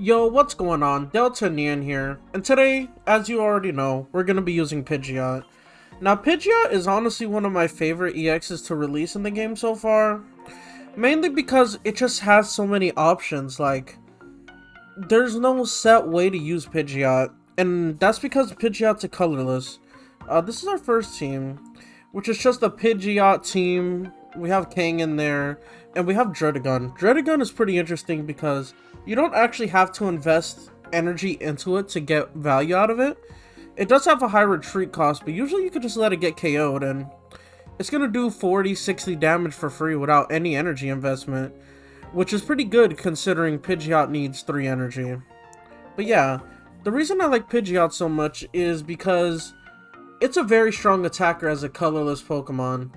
Yo, what's going on? Delta Neon here, and today, as you already know, we're going to be using Pidgeot. Now, Pidgeot is honestly one of my favorite EXs to release in the game so far, mainly because it just has so many options. Like, there's no set way to use Pidgeot, and that's because Pidgeot's a colorless. This is our first team, which is just a Pidgeot team. We have Kang in there, and we have Dredagon. Dredagon is pretty interesting because you don't actually have to invest energy into it to get value out of it. It does have a high retreat cost, but usually you could just let it get KO'd, and it's going to do 40-60 damage for free without any energy investment, which is pretty good considering Pidgeot needs 3 energy. But yeah, the reason I like Pidgeot so much is because it's a very strong attacker as a colorless Pokemon.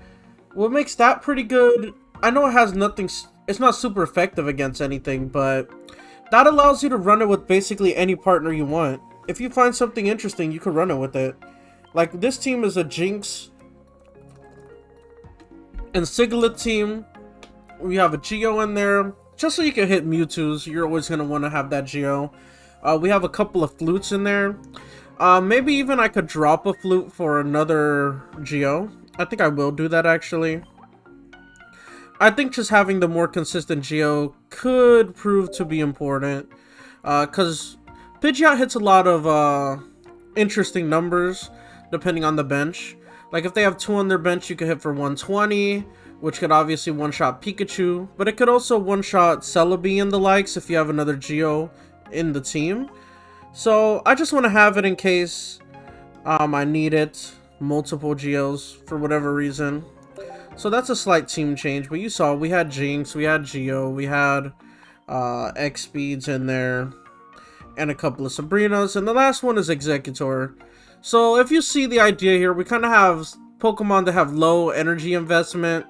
What makes that pretty good, I know it has nothing, it's not super effective against anything, but that allows you to run it with basically any partner you want. If you find something interesting, you can run it with it. Like, this team is a Jinx and Siglet team. We have a Geo in there, just so you can hit Mewtwo's. You're always going to want to have that Geo. We have a couple of Flutes in there. Maybe even I could drop a Flute for another Geo. I think I will do that, actually. I think just having the more consistent Geo could prove to be important. Because Pidgeot hits a lot of interesting numbers depending on the bench. Like, if they have 2 on their bench, you could hit for 120, which could obviously one-shot Pikachu. But it could also one-shot Celebi and the likes if you have another Geo in the team. So I just want to have it in case I need it. Multiple Geos for whatever reason. So that's a slight team change, but you saw we had Jinx, we had Geo, we had X-Speeds in there, and a couple of Sabrinas, and the last one is Executor. So if you see the idea here, we kind of have Pokemon that have low energy investment,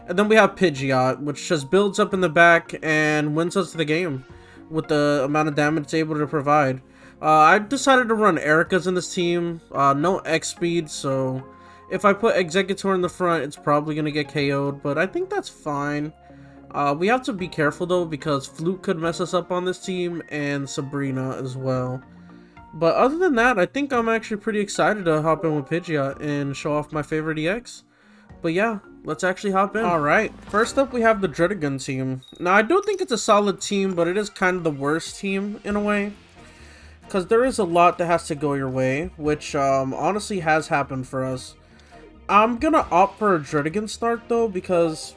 and then we have Pidgeot, which just builds up in the back and wins us the game with the amount of damage it's able to provide. I decided to run Erica's in this team, no X-Speed, so if I put Executor in the front, it's probably going to get KO'd, but I think that's fine. We have to be careful, though, because Flute could mess us up on this team, and Sabrina as well. But other than that, I think I'm actually pretty excited to hop in with Pidgeot and show off my favorite EX. But yeah, let's actually hop in. Alright, first up we have the Dredagon team. Now, I do think it's a solid team, but it is kind of the worst team in a way. Because there is a lot that has to go your way, which honestly has happened for us. I'm gonna opt for a Dredagon start though, because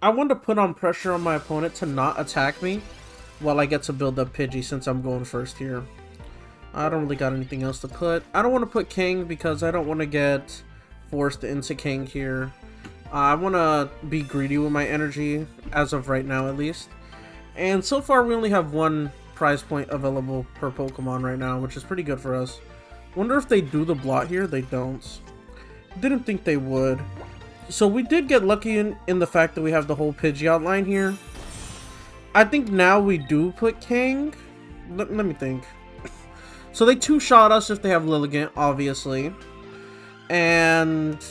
I want to put on pressure on my opponent to not attack me while I get to build up Pidgey since I'm going first here. I don't really got anything else to put. I don't want to put King because I don't want to get forced into King here. I want to be greedy with my energy as of right now at least. And so far we only have 1 prize point available per Pokemon right now, which is pretty good for us. Wonder if they do the blot here. They don't. Didn't think they would. So we did get lucky in the fact that we have the whole Pidgeot line here. I think now we do put Kang. Let me think. So they 2-shot us if they have Lilligant, obviously. And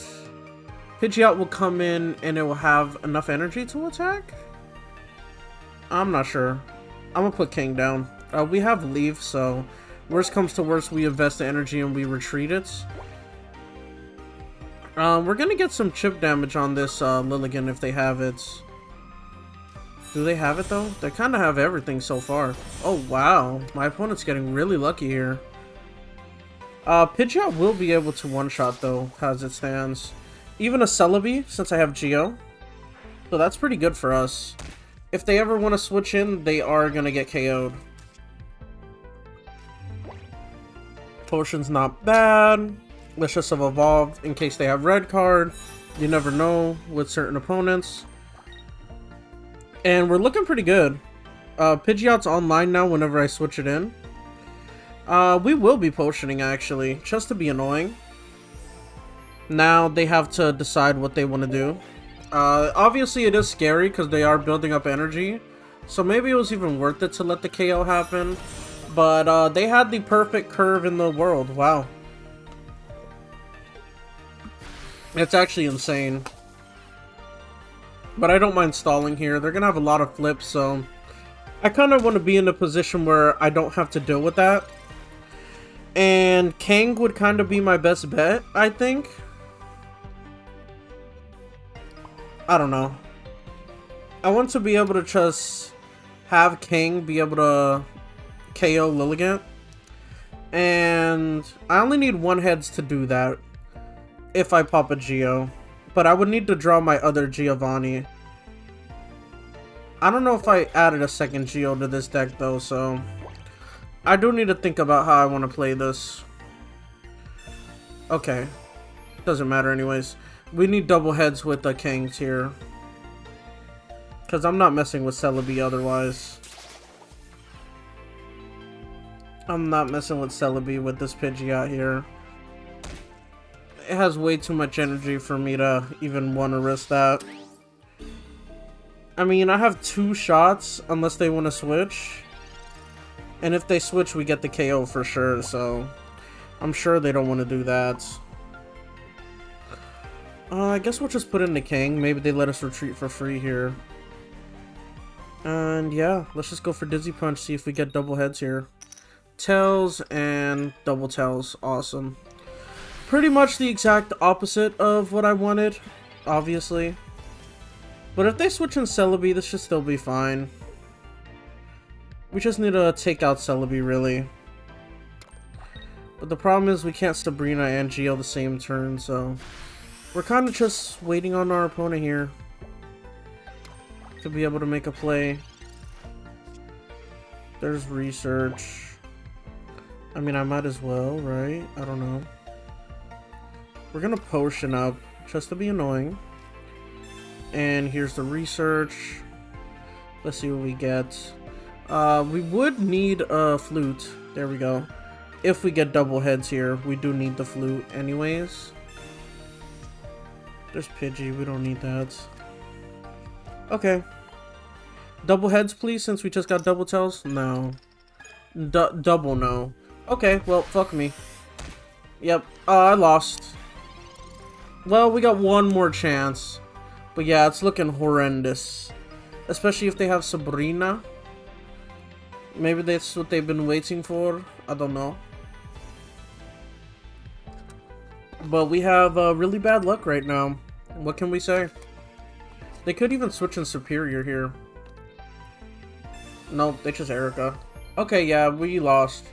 Pidgeot will come in and it will have enough energy to attack? I'm not sure. I'm gonna put Kang down. We have Leaf, so worst comes to worst, we invest the energy and we retreat it. We're gonna get some chip damage on this Lilligant if they have it. Do they have it though? They kind of have everything so far. Oh wow, my opponent's getting really lucky here. Pidgeot will be able to one-shot though, as it stands. Even a Celebi, since I have Geo. So that's pretty good for us. If they ever want to switch in, they are gonna get KO'd. Potion's not bad. Let's just have evolved in case they have red card. You never know with certain opponents. And we're looking pretty good. Pidgeot's online now whenever I switch it in. We will be potioning actually, just to be annoying. Now they have to decide what they want to do. Obviously it is scary because they are building up energy. So maybe it was even worth it to let the KO happen. But they had the perfect curve in the world. Wow. It's actually insane. But I don't mind stalling here. They're going to have a lot of flips, so I kind of want to be in a position where I don't have to deal with that. And Kang would kind of be my best bet, I think. I don't know. I want to be able to just have Kang be able to KO Lilligant. And I only need 1 heads to do that if I pop a Geo. But I would need to draw my other Giovanni. I don't know if I added a second Geo to this deck though, so I do need to think about how I want to play this. Okay. Doesn't matter anyways. We need double heads with the Kangs here. Because I'm not messing with Celebi otherwise. I'm not messing with Celebi with this Pidgeot here. It has way too much energy for me to even want to risk that. I mean, I have 2 shots unless they want to switch. And if they switch, we get the KO for sure, so I'm sure they don't want to do that. I guess we'll just put in the Kang. Maybe they let us retreat for free here. And yeah, let's just go for Dizzy Punch, see if we get double heads here. Tails and double tails. Awesome. Pretty much the exact opposite of what I wanted, obviously. But if they switch in Celebi, this should still be fine. We just need to take out Celebi, really. But the problem is we can't Sabrina and Geo the same turn, so we're kind of just waiting on our opponent here to be able to make a play. There's research. I mean, I might as well, right? I don't know. We're gonna potion up just to be annoying. And here's the research. Let's see what we get. We would need a flute. There we go. If we get double heads here, we do need the flute anyways. There's Pidgey, we don't need that. Okay. Double heads, please, since we just got double tails? No. Double no. Okay, well, fuck me. Yep, I lost. Well, we got 1 more chance. But yeah, it's looking horrendous. Especially if they have Sabrina. Maybe that's what they've been waiting for. I don't know. But we have really bad luck right now. What can we say? They could even switch in Superior here. Nope, they just Erica. Okay, yeah, we lost.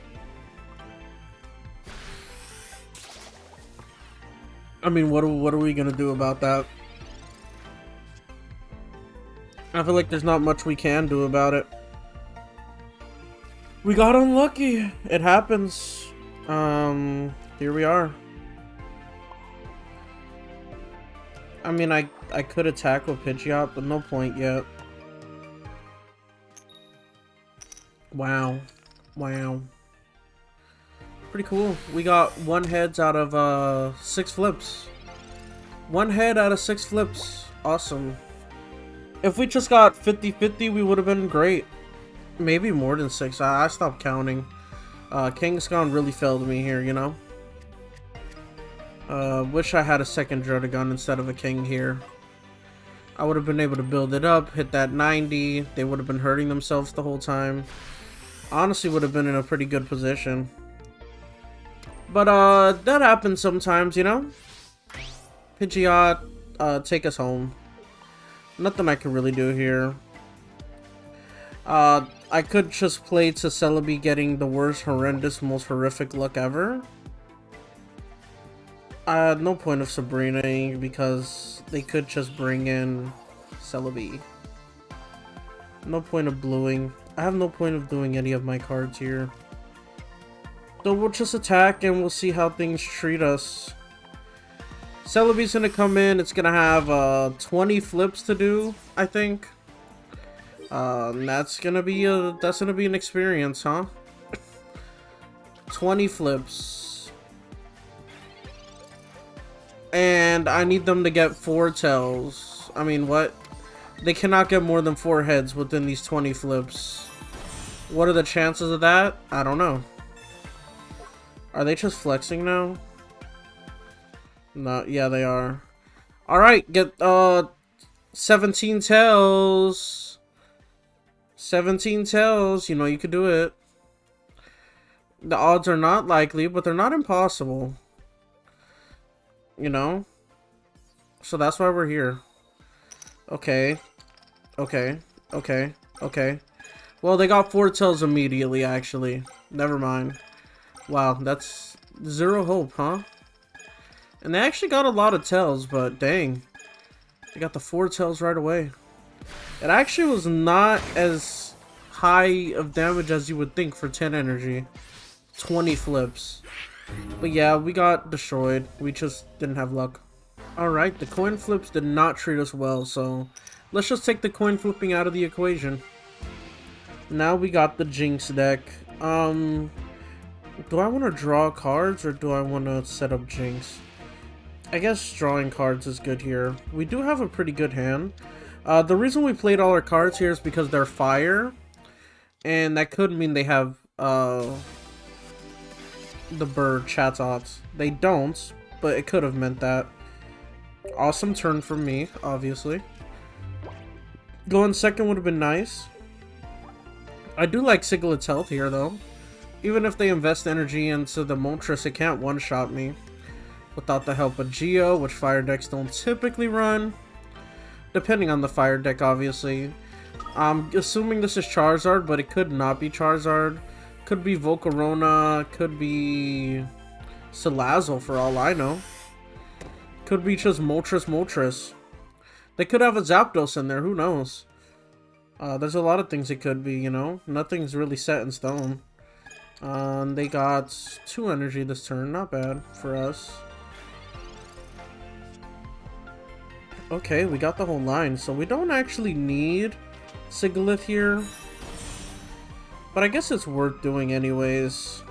I mean, what are we gonna do about that? I feel like there's not much we can do about it. We got unlucky. It happens. Here we are. I mean, I could attack with Pidgeot, but no point yet. Wow. Wow. Pretty cool. We got 1 heads out of 6 flips. 1 head out of 6 flips. Awesome. If we just got 50-50, we would have been great. Maybe more than 6. I stopped counting. Kangaskhan really failed me here, you know? Wish I had a second Druddigon instead of a King here. I would have been able to build it up, hit that 90. They would have been hurting themselves the whole time. Honestly, would have been in a pretty good position. But, that happens sometimes, you know? Pidgeot, take us home. Nothing I can really do here. I could just play to Celebi getting the worst, horrendous, most horrific luck ever. No point of Sabrina because they could just bring in Celebi. No point of bluing. I have no point of doing any of my cards here. So we'll just attack and we'll see how things treat us. Celebi's gonna come in. It's gonna have 20 flips to do, I think. That's gonna be an experience, huh? 20 flips. And I need them to get 4 tails. I mean, what? They cannot get more than 4 heads within these 20 flips. What are the chances of that? I don't know. Are they just flexing now? No, yeah, they are. Alright, get 17 tails. 17 tails, you know you could do it. The odds are not likely, but they're not impossible. You know? So that's why we're here. Okay. Okay. Okay. Okay. Well, they got 4 tails immediately, actually. Never mind. Wow, that's 0 hope, huh? And they actually got a lot of tails, but dang. They got the 4 tails right away. It actually was not as high of damage as you would think for 10 energy. 20 flips. But yeah, we got destroyed. We just didn't have luck. Alright, the coin flips did not treat us well, so let's just take the coin flipping out of the equation. Now we got the Jinx deck. Do I want to draw cards or do I want to set up Jinx? I guess drawing cards is good here. We do have a pretty good hand. The reason we played all our cards here is because they're fire. And that could mean they have the bird Chatot. They don't, but it could have meant that. Awesome turn for me, obviously. Going second would have been nice. I do like Siglet's health here, though. Even if they invest energy into the Moltres, it can't one-shot me. Without the help of Geo, which fire decks don't typically run. Depending on the fire deck, obviously. I'm assuming this is Charizard, but it could not be Charizard. Could be Volcarona, could be Salazzle for all I know. Could be just Moltres. They could have a Zapdos in there, who knows? There's a lot of things it could be, you know? Nothing's really set in stone. They got 2 energy this turn, not bad for us. Okay, we got the whole line, so we don't actually need Sigilyph here. But I guess it's worth doing anyways.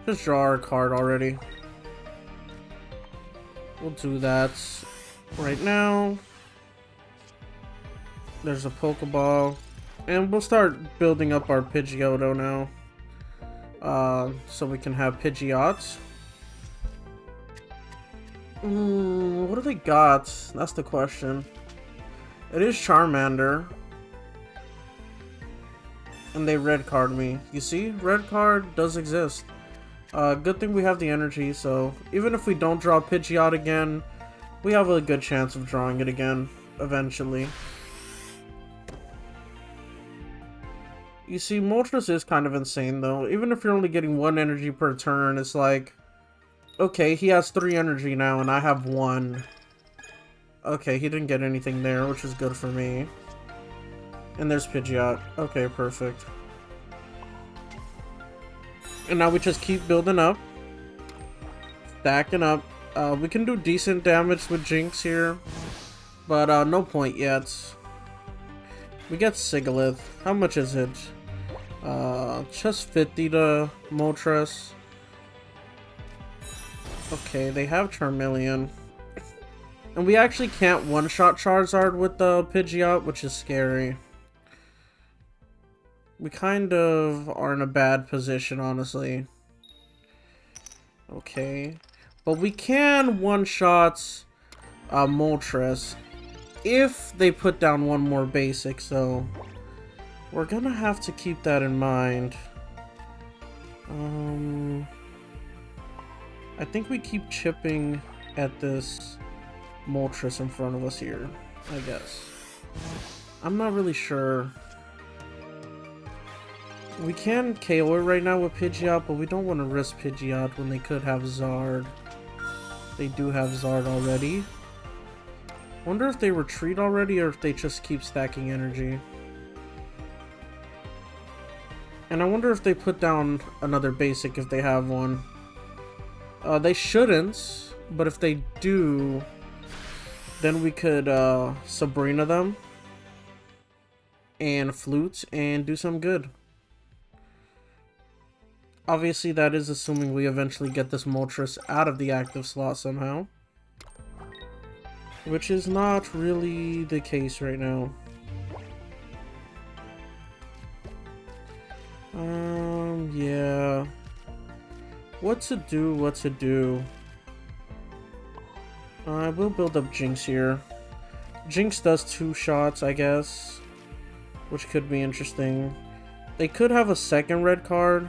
Just draw our card already. We'll do that right now. There's a Pokeball. And we'll start building up our Pidgeotto now. So we can have Pidgeot. What do they got? That's the question. It is Charmander. And they red card me. You see? Red card does exist. Good thing we have the energy, so even if we don't draw Pidgeot again, we have a good chance of drawing it again, eventually. You see, Moltres is kind of insane, though. Even if you're only getting 1 energy per turn, it's like... Okay, he has 3 energy now, and I have 1. Okay, he didn't get anything there, which is good for me. And there's Pidgeot. Okay, perfect. And now we just keep building up. Stacking up. We can do decent damage with Jinx here. But no point yet. We get Sigilyph. How much is it? Just 50 to Moltres. Okay, they have Charmeleon. And we actually can't one-shot Charizard with the Pidgeot, which is scary. We kind of are in a bad position, honestly. Okay. But we can one-shot Moltres if they put down 1 more basic, so we're gonna have to keep that in mind. I think we keep chipping at this Moltres in front of us here, I guess. I'm not really sure. We can KO it right now with Pidgeot, but we don't want to risk Pidgeot when they could have Zard. They do have Zard already. Wonder if they retreat already or if they just keep stacking energy. And I wonder if they put down another basic if they have one. They shouldn't, but if they do, then we could Sabrina them and Flute and do some good. Obviously, that is assuming we eventually get this Moltres out of the active slot somehow. Which is not really the case right now. Yeah. What to do? I will build up Jinx here. Jinx does 2 shots, I guess. which could be interesting. They could have a second red card,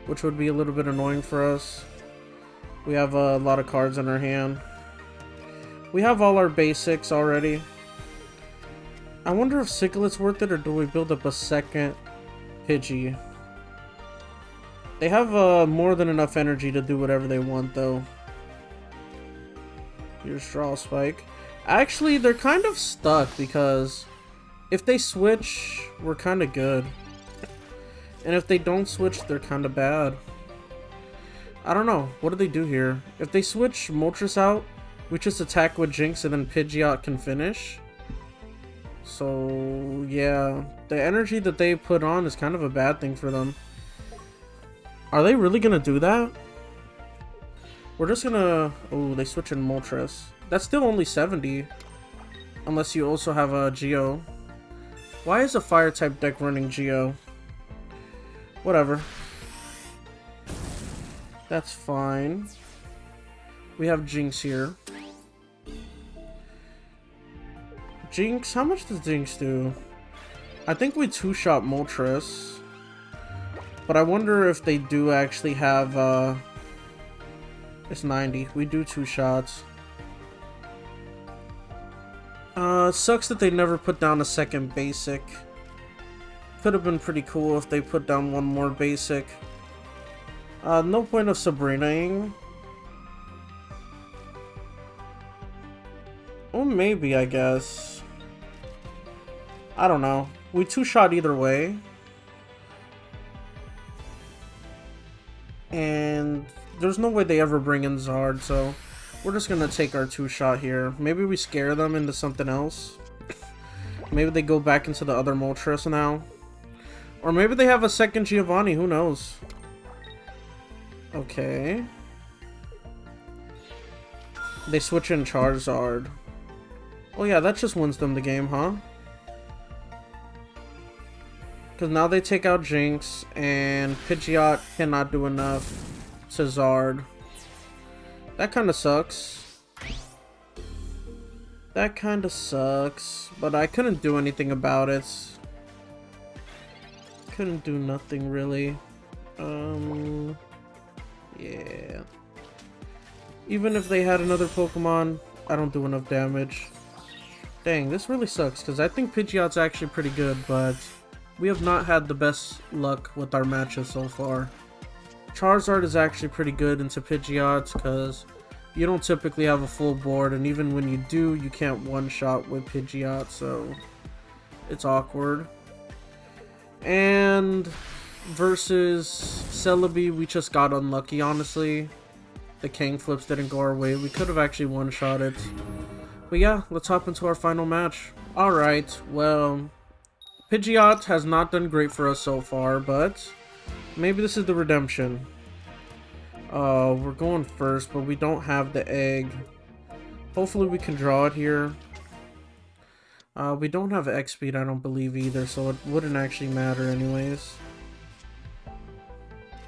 which would be a little bit annoying for us. We have a lot of cards in our hand. We have all our basics already. I wonder if Ciclet's worth it, or do we build up a second Pidgey? They have more than enough energy to do whatever they want, though. Here's Straw Spike. Actually, they're kind of stuck, because if they switch, we're kind of good. And if they don't switch, they're kind of bad. I don't know. What do they do here? If they switch Moltres out, we just attack with Jinx and then Pidgeot can finish. So, yeah. The energy that they put on is kind of a bad thing for them. Are they really gonna do that? We're just gonna... Oh, they switch in Moltres. That's still only 70. Unless you also have a Geo. Why is a fire type deck running Geo? Whatever. That's fine. We have Jinx here. Jinx, how much does Jinx do? I think we two-shot Moltres. But I wonder if they do actually have, it's 90. We do 2 shots. Sucks that they never put down a second basic. Could have been pretty cool if they put down one more basic. No point of Sabrinaing. Well, maybe, I guess. I don't know. We two-shot either way. And there's no way they ever bring in Zard, so we're just gonna take our two-shot here. Maybe we scare them into something else. Maybe they go back into the other Moltres now. Or maybe they have a second Giovanni, who knows? Okay. They switch in Charizard. Oh yeah, that just wins them the game, huh? Because now they take out Jinx, and Pidgeot cannot do enough to Zard. That kind of sucks. That kind of sucks, but I couldn't do anything about it. Couldn't do nothing, really. Yeah. Even if they had another Pokemon, I don't do enough damage. Dang, this really sucks, because I think Pidgeot's actually pretty good, but we have not had the best luck with our matches so far. Charizard is actually pretty good into Pidgeots, because you don't typically have a full board, and even when you do, you can't one-shot with Pidgeot, so it's awkward. And versus Celebi, we just got unlucky, honestly. The King flips didn't go our way. We could have actually one-shot it. But yeah, let's hop into our final match. Alright, well, Pidgeot has not done great for us so far, but maybe this is the redemption. We're going first, but we don't have the egg. Hopefully we can draw it here. We don't have X speed, I don't believe either, so it wouldn't actually matter anyways.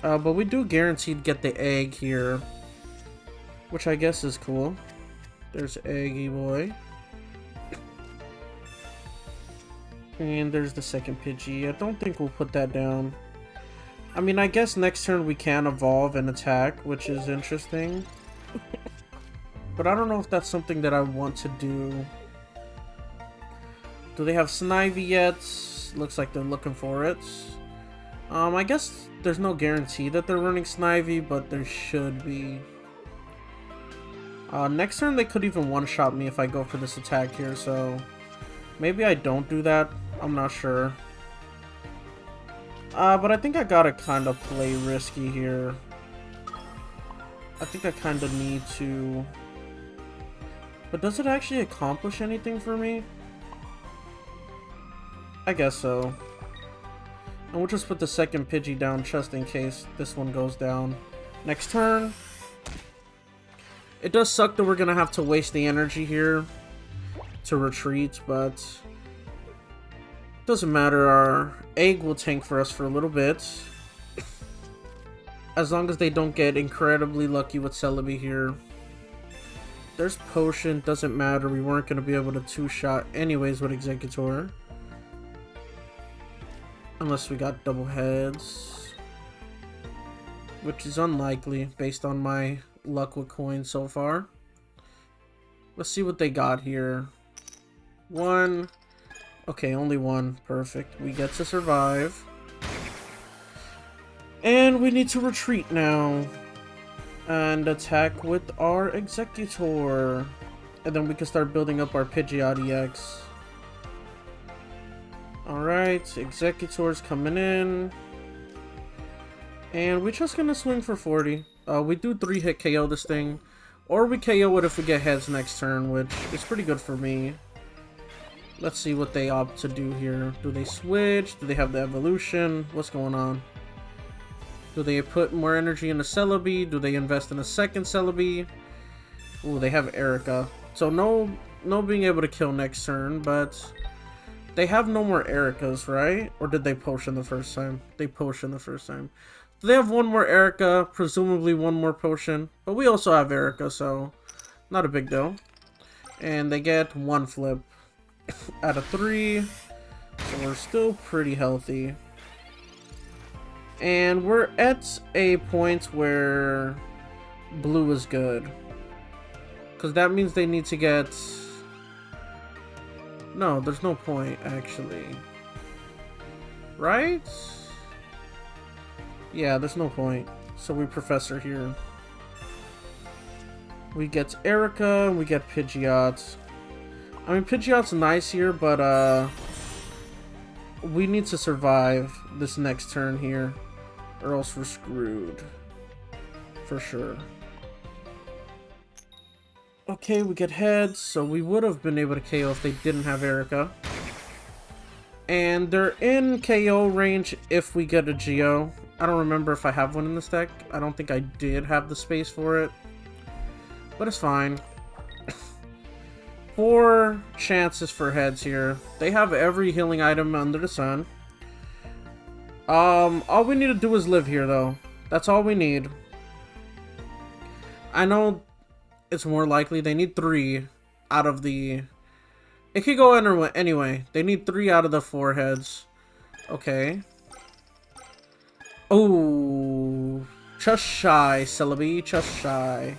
But we do guaranteed get the egg here, which I guess is cool. There's Eggy Boy. And there's the second Pidgey. I don't think we'll put that down. I mean, I guess next turn we can evolve and attack, which is interesting. But I don't know if that's something that I want to do. Do they have Snivy yet? Looks like they're looking for it. I guess there's no guarantee that they're running Snivy, but there should be. Next turn they could even one-shot me if I go for this attack here, so maybe I don't do that. I'm not sure. But I think I gotta kind of play risky here. I think I kind of need to. But does it actually accomplish anything for me? I guess so. And we'll just put the second Pidgey down just in case this one goes down. Next turn. It does suck that we're gonna have to waste the energy here to retreat, but doesn't matter. Our egg will tank for us for a little bit. As long as they don't get incredibly lucky with Celebi here. There's Potion, doesn't matter. We weren't gonna be able to two-shot anyways with Executor. Unless we got double heads. Which is unlikely based on my luck with coins so far. Let's see what they got here. One. Okay, only one. Perfect. We get to survive. And we need to retreat now. And attack with our Executor. And then we can start building up our Pidgeot EX. Alright, Executor's coming in. And we're just gonna swing for 40. We do 3-hit KO this thing. Or we KO it if we get heads next turn, which is pretty good for me. Let's see what they opt to do here. Do they switch? Do they have the evolution? What's going on? Do they put more energy in a Celebi? Do they invest in a second Celebi? Ooh, they have Erica. So no being able to kill next turn, but they have no more Ericas, right? Or did they potion the first time? They potion the first time. They have one more Erica, presumably one more potion. But we also have Erica, so not a big deal. And they get one flip out of 3. So we're still pretty healthy. And we're at a point where blue is good. Because that means they need to get... No, there's no point, actually. Right? Yeah, there's no point. So we Professor here. We get Erica, and we get Pidgeot. I mean, Pidgeot's nice here, but, we need to survive this next turn here. Or else we're screwed. For sure. Okay, we get heads, so we would have been able to KO if they didn't have Erica. And they're in KO range if we get a Geo. I don't remember if I have one in this deck. I don't think I did have the space for it. But it's fine. 4 chances for heads here. They have every healing item under the sun. All we need to do is live here, though. That's all we need. I know it's more likely they need 3 out of the... It could go anyway. They need 3 out of the 4 heads. Okay. Oh, just shy, Celebi, just shy.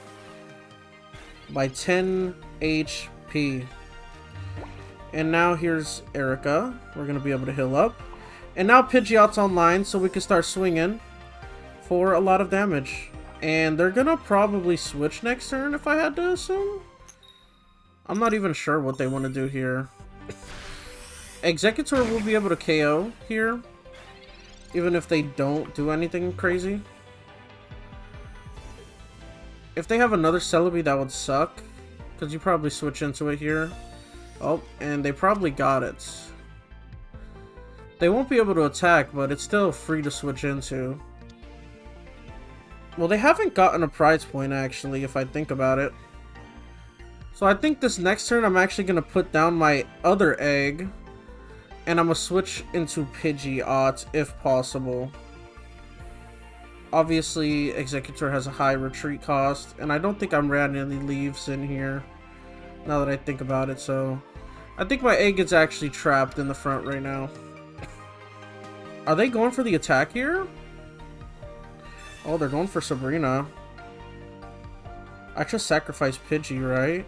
By 10 HP. And now here's Erica. We're going to be able to heal up. And now Pidgeot's online, so we can start swinging for a lot of damage. And they're going to probably switch next turn, if I had to assume. I'm not even sure what they want to do here. Executor will be able to KO here. Even if they don't do anything crazy. If they have another Celebi, that would suck. Because you probably switch into it here. Oh, and they probably got it. They won't be able to attack, but it's still free to switch into. Well, they haven't gotten a prize point, actually, if I think about it. So I think this next turn, I'm actually going to put down my other egg. And I'm going to switch into Pidgeot, if possible. Obviously, Executor has a high retreat cost. And I don't think I'm running any leaves in here. Now that I think about it, so... I think my egg is actually trapped in the front right now. Are they going for the attack here? Oh, they're going for Sabrina. I just sacrificed Pidgey, right?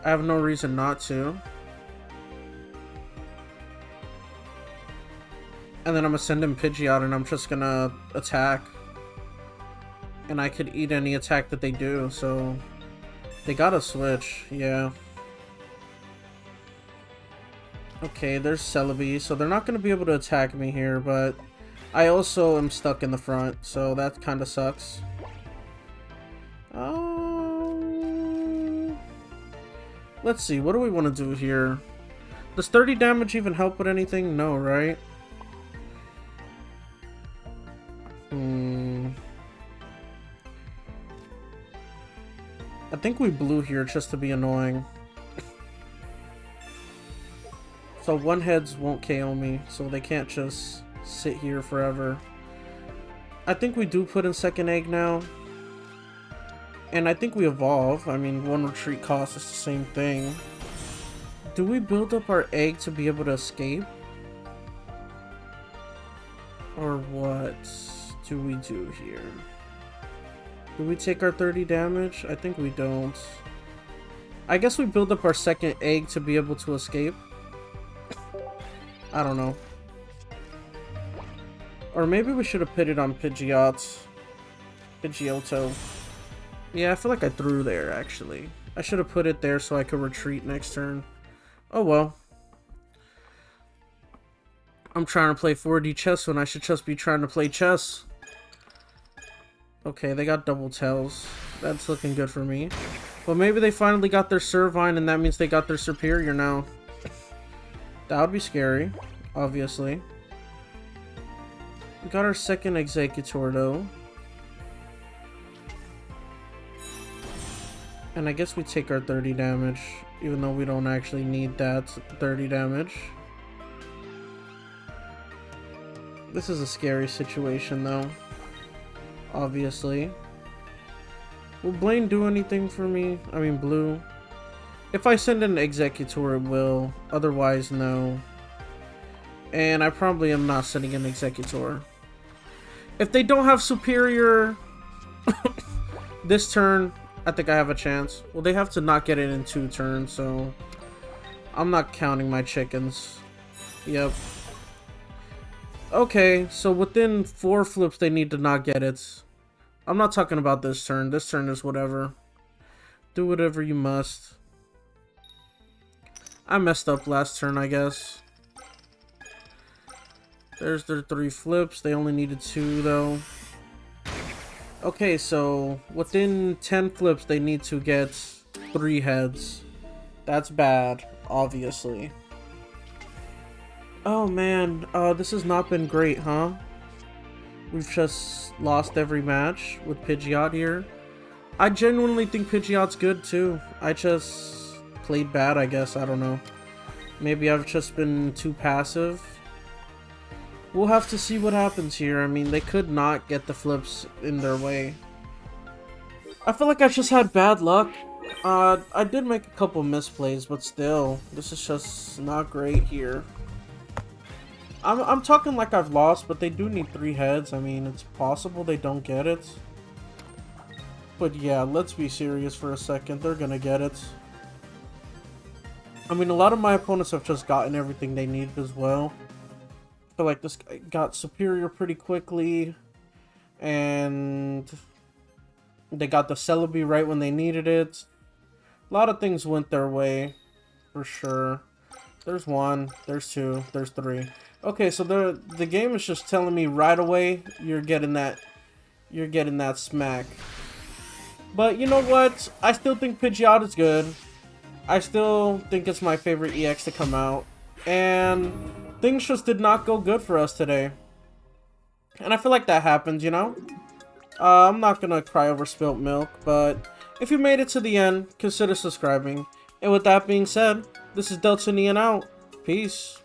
I have no reason not to. And then I'm gonna send him Pidgeot and I'm just gonna attack. And I could eat any attack that they do, so... They gotta switch, yeah. Okay, there's Celebi, so they're not gonna be able to attack me here, but... I also am stuck in the front, so that kinda sucks. Let's see, what do we want to do here? Does 30 damage even help with anything? No, right? I think we blew here just to be annoying. So one heads won't KO me, so they can't just sit here forever. I think we do put in second egg now. And I think we evolve. I mean, one retreat cost is the same thing. Do we build up our egg to be able to escape? Or what do we do here? Do we take our 30 damage? I think we don't. I guess we build up our second egg to be able to escape. I don't know. Or maybe we should have put it on Pidgeot. Pidgeotto. Yeah, I feel like I threw there, actually. I should have put it there so I could retreat next turn. Oh well. I'm trying to play 4D chess when I should just be trying to play chess. Okay, they got double tails. That's looking good for me. But maybe they finally got their Servine and that means they got their Superior now. That would be scary, obviously. We got our second Executor though. And I guess we take our 30 damage, even though we don't actually need that 30 damage. This is a scary situation though, obviously. Will Blaine do anything for me? I mean, Blue. If I send an Executor, it will. Otherwise, no. And I probably am not sending an Executor. If they don't have Superior this turn, I think I have a chance. Well, they have to not get it in 2 turns, so I'm not counting my chickens. Yep. Okay, so within 4 flips, they need to not get it. I'm not talking about this turn. This turn is whatever. Do whatever you must. I messed up last turn, I guess. There's their 3 flips. They only needed 2, though. Okay, so within 10 flips, they need to get 3 heads. That's bad, obviously. Oh man, this has not been great, huh? We've just lost every match with Pidgeot here. I genuinely think Pidgeot's good too. I just played bad, I guess. I don't know. Maybe I've just been too passive. We'll have to see what happens here. I mean, they could not get the flips in their way. I feel like I just had bad luck. I did make a couple misplays, but still, this is just not great here. I'm talking like I've lost, but they do need 3 heads. I mean, it's possible they don't get it. But yeah, let's be serious for a second. They're gonna get it. I mean, a lot of my opponents have just gotten everything they needed as well. I feel like this guy got Superior pretty quickly. And they got the Celebi right when they needed it. A lot of things went their way, for sure. There's 1, there's 2, there's 3. Okay, so the game is just telling me right away you're getting that smack. But you know what? I still think Pidgeot is good. I still think it's my favorite EX to come out. And things just did not go good for us today. And I feel like that happens, you know? I'm not gonna cry over spilt milk, but if you made it to the end, consider subscribing. And with that being said, this is Delta Neon out. Peace.